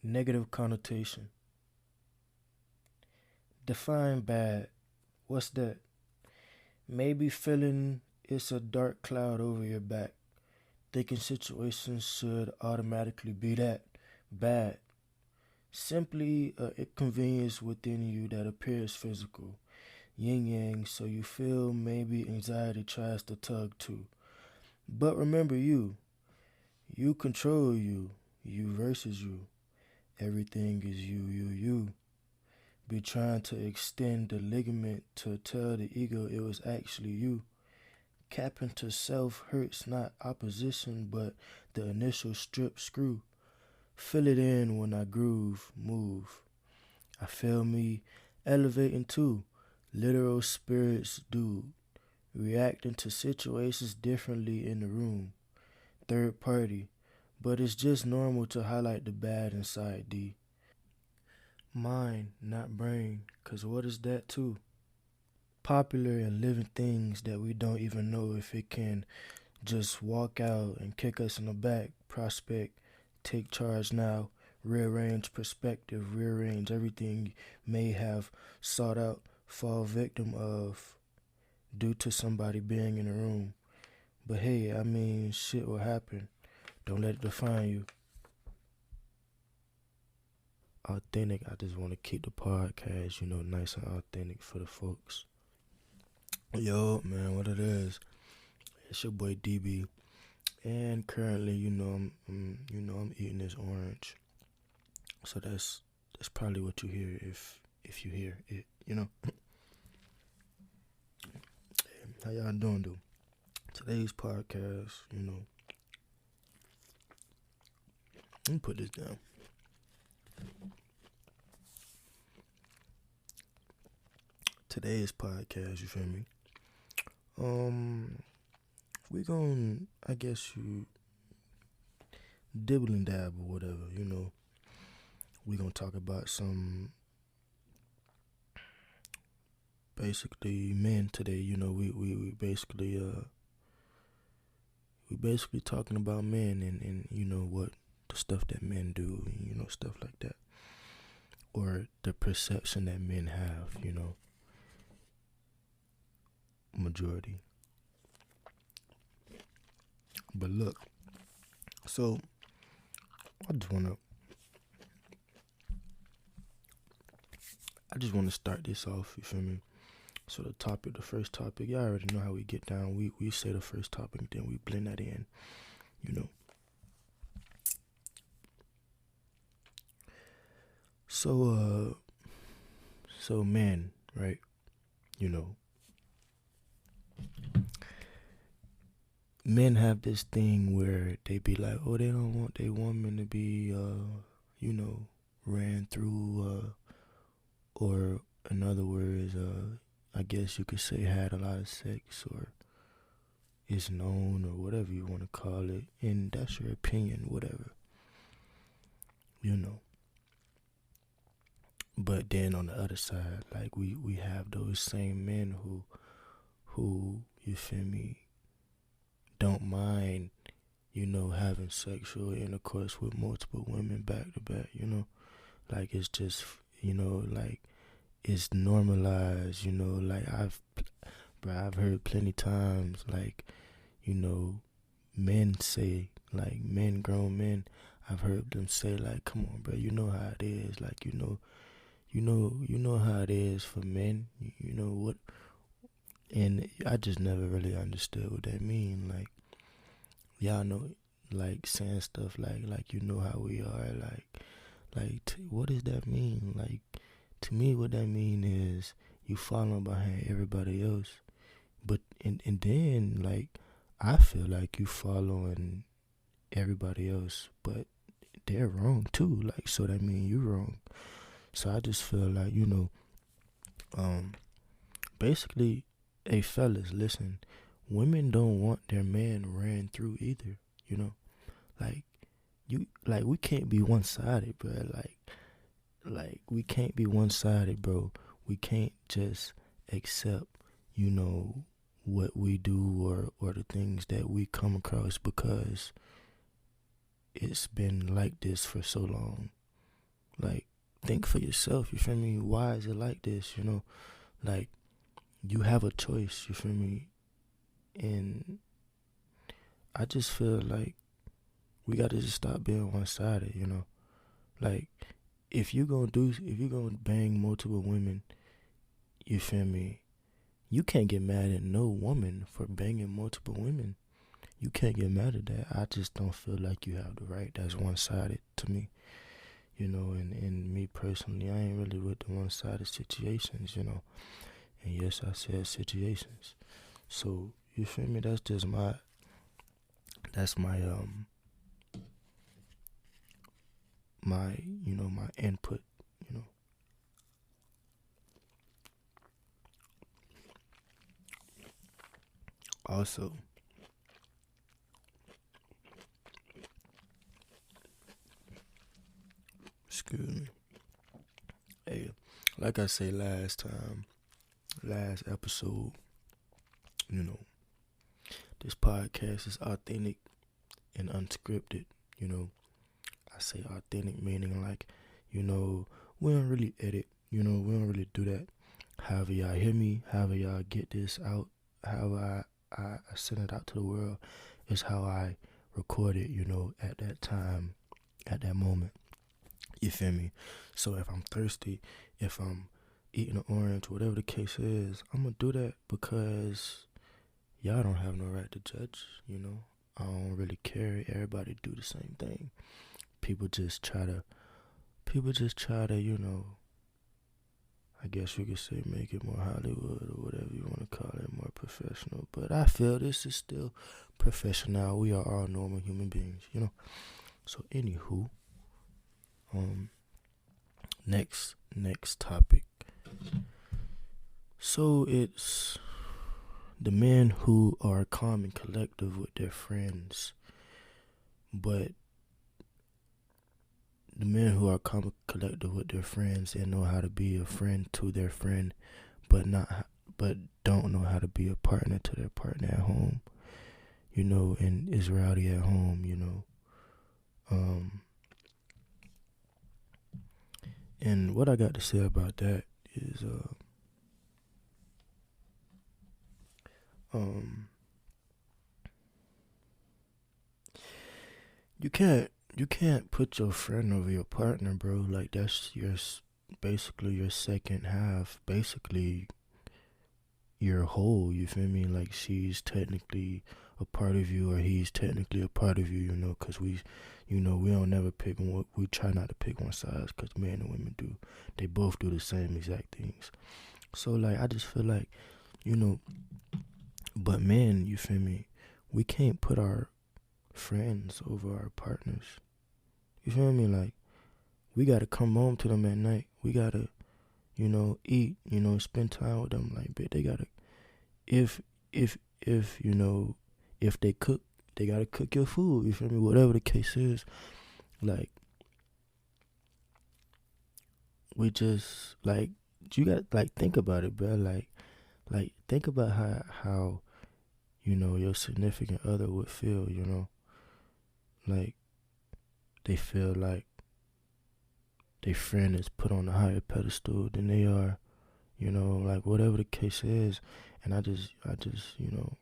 Negative connotation. Define bad. What's that? Maybe feeling it's a dark cloud over your back. Thinking situations should automatically be that bad. Simply a inconvenience within you that appears physical. Yin yang, so you feel maybe anxiety tries to tug too. But remember you. You control you. You versus you. Everything is you. Be trying to extend the ligament to tell the ego it was actually you. Capping to self hurts not opposition but the initial strip screw. Fill it in when I groove, move. I feel me elevating too. Literal spirits dude. Reacting to situations differently in the room. Third party. But it's just normal to highlight the bad inside D. Mind, not brain, cause what is that too? Popular and living things that we don't even know if it can just walk out and kick us in the back, prospect, take charge now, rearrange perspective, rearrange everything you may have sought out, fall victim of due to somebody being in the room. But hey, I mean, shit will happen. Don't let it define you. Authentic, I just want to keep the podcast, nice and authentic for the folks. Yo, man, what it is? It's your boy DB, and currently, I'm eating this orange. So that's probably what you hear if you hear it. How y'all doing, dude? Today's podcast, let me put this down. Today's podcast, you feel me? We gon' I guess you dibble and dab or whatever, We gonna talk about some basically men today, we basically talking about men and what the stuff that men do, stuff like that. Or the perception that men have, majority. But look, so I just wanna start this off, you feel me? So the first topic, y'all already know how we get down. We say the first topic, then we blend that in, So men, right? Men have this thing where they be like, oh, they don't want their woman to be, ran through, or in other words, I guess you could say had a lot of sex, or is known, or whatever you want to call it, and that's your opinion, whatever, But then on the other side, like we have those same men who you feel me, don't mind, having sexual intercourse with multiple women back to back, like it's just, like it's normalized, like I've heard plenty times, like, men say, like grown men, I've heard them say, like, come on, bro, you know how it is, like, you know how it is for men, you know what, and I just never really understood what that mean, like, y'all know, like, saying stuff like, how we are, what does that mean, like, to me, what that mean is you following behind everybody else, but, and then, like, I feel like you following everybody else, but they're wrong too, like, so that mean you wrong. So I just feel like, basically, hey fellas, listen, women don't want their man ran through either, like, we can't be one-sided, bro, like we can't be one-sided, bro. We can't just accept, what we do or the things that we come across because it's been like this for so long. Like, think for yourself, you feel me? Why is it like this, you know? Like, you have a choice, you feel me? And I just feel like we gotta just stop being one-sided, you know? Like, if you gonna bang multiple women, you feel me? You can't get mad at no woman for banging multiple women. You can't get mad at that. I just don't feel like you have the right. That's one-sided to me, you know. And me personally, I ain't really with the one-sided situations, you know. And yes, I said situations. So you feel me? That's my my input, you know. Also, excuse me. Hey, like I say last episode, you know, this podcast is authentic and unscripted, you know. I say authentic meaning like, you know, we don't really edit, you know, we don't really do that. However y'all hear me, however y'all get this out, however I send it out to the world is how I record it, you know, at that time, at that moment. You feel me? So if I'm thirsty, if I'm eating an orange, whatever the case is, I'm gonna do that because y'all don't have no right to judge, you know. I don't really care. Everybody do the same thing. People just try to, you know, I guess you could say make it more Hollywood or whatever you want to call it, more professional. But I feel this is still professional. We are all normal human beings, you know. So anywho, next topic. So it's the men who are calm and collective with their friends, but the men who are calm and collective with their friends and know how to be a friend to their friend, but don't know how to be a partner to their partner at home, you know, and is rowdy at home, you know. And what I got to say about that is, you can't put your friend over your partner, bro. Like that's basically your second half, basically your whole. You feel me? Like she's technically a part of you, or he's technically a part of you. You know, cause we don't never pick one. We try not to pick one size, cause men and women do. They both do the same exact things. So like, I just feel like, you know, but men, you feel me? We can't put our friends over our partners. You feel me? Like, we gotta come home to them at night. We gotta, you know, eat, you know, spend time with them. Like, but they gotta, if, you know, if they cook, they gotta cook your food. You feel me? Whatever the case is, like, we just, like, you gotta, like, think about it, bro. Like, think about how, you know, your significant other would feel, you know. Like, they feel like their friend is put on a higher pedestal than they are, you know, like whatever the case is. And I just, you know,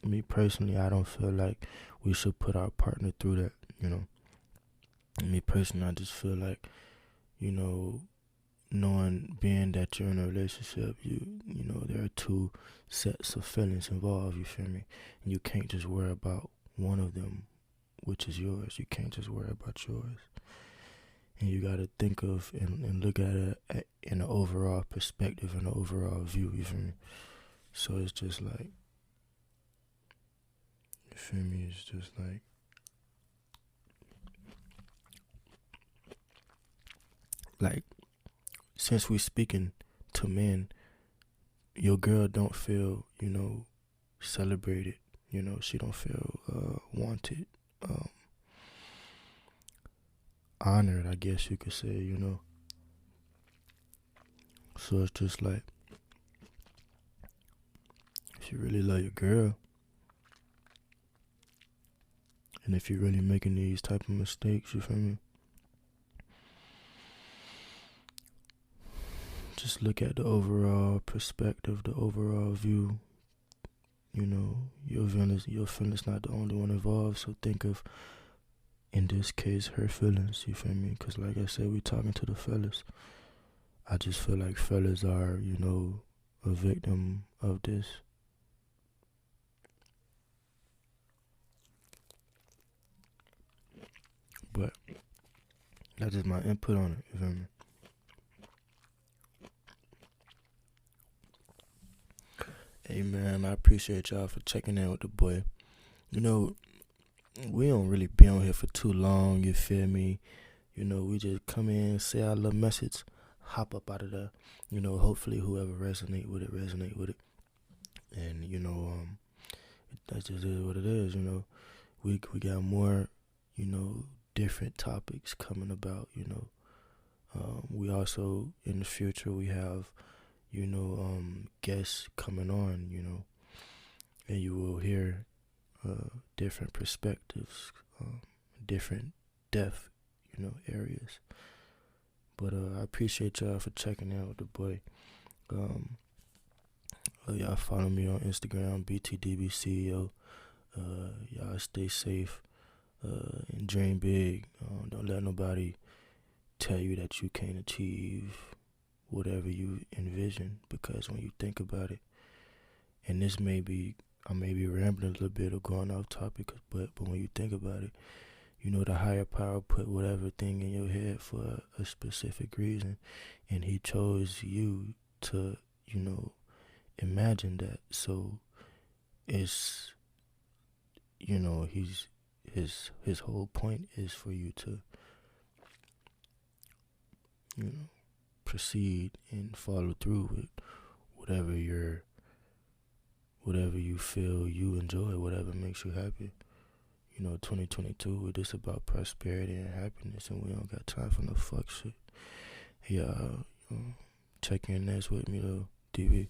me personally, I don't feel like we should put our partner through that, you know. And me personally, I just feel like, you know, being that you're in a relationship, you know, there are two sets of feelings involved, you feel me? And you can't just worry about one of them, which is yours. You can't just worry about yours. And you got to think of and look at it in an overall perspective and an overall view, you feel me? So it's just like, you feel me? It's just like, since we speaking to men, your girl don't feel, you know, celebrated. You know, she don't feel wanted, honored, I guess you could say, you know. So it's just like, if you really love your girl, and if you're really making these type of mistakes, you feel me? just look at the overall perspective, the overall view. You know, your feelings not the only one involved. So think of, in this case, her feelings. You feel me? Because like I said, we talking to the fellas. I just feel like fellas are, a victim of this. But that's just my input on it. You feel me? Hey man, I appreciate y'all for checking in with the boy. We don't really be on here for too long, you feel me? We just come in, say our little message, hop up out of there. Hopefully whoever resonate with it. And, that just is what it is, We got more, different topics coming about, We also, in the future, we have, guests coming on, and you will hear different perspectives, different depth, areas. But I appreciate y'all for checking out with the boy. Y'all follow me on Instagram, BTDBCEO. Y'all stay safe and dream big. Don't let nobody tell you that you can't achieve whatever you envision, because when you think about it, and I may be rambling a little bit or going off topic, but when you think about it, the higher power put whatever thing in your head for a specific reason, and he chose you to, imagine that. So it's, his whole point is for you to, proceed and follow through with whatever you feel you enjoy, whatever makes you happy. 2022, it is about prosperity and happiness, and we don't got time for no fuck shit. Yeah, check in next with me though, DB.